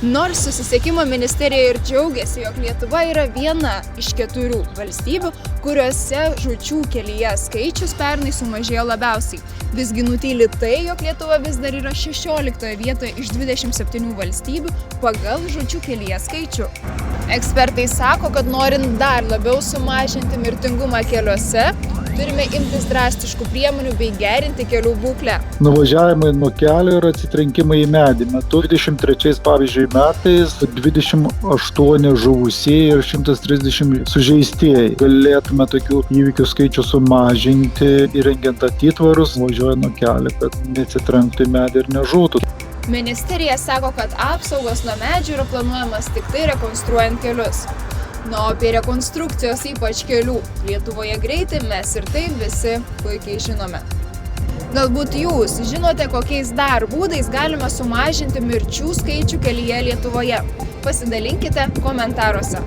Nors susisiekimo ministerija ir džiaugiasi, jog Lietuva yra viena iš 4 valstybių, kuriuose žūčių kelyje skaičius pernai sumažėjo labiausiai. Visgi nutyli tai, jog Lietuva vis dar yra 16 vietoje iš 27 valstybių pagal žūčių kelyje skaičių. Ekspertai sako, kad norint dar labiau sumažinti mirtingumą keliuose, turime imtis drastiškų priemonių bei gerinti kelių būklę. Nuvažiavimai nuo kelio ir atsitrenkimai į medį. 23 pavyzdžiui metais 28 žuvusieji ir 130 sužeistieji. Galėtume tokių įvykių skaičių sumažinti įrengiant atitvarus, važiuojant nuo kelio, kad neatsitrenktų į medį ir nežūtų. Ministerija sako, kad apsaugos nuo medžių yra planuojamas tik tai rekonstruojant kelius. O apie rekonstrukcijos ypač kelių Lietuvoje greitai mes ir taip visi puikiai žinome. Galbūt jūs žinote, kokiais dar būdais galima sumažinti mirčių skaičių kelyje Lietuvoje? Pasidalinkite komentaruose.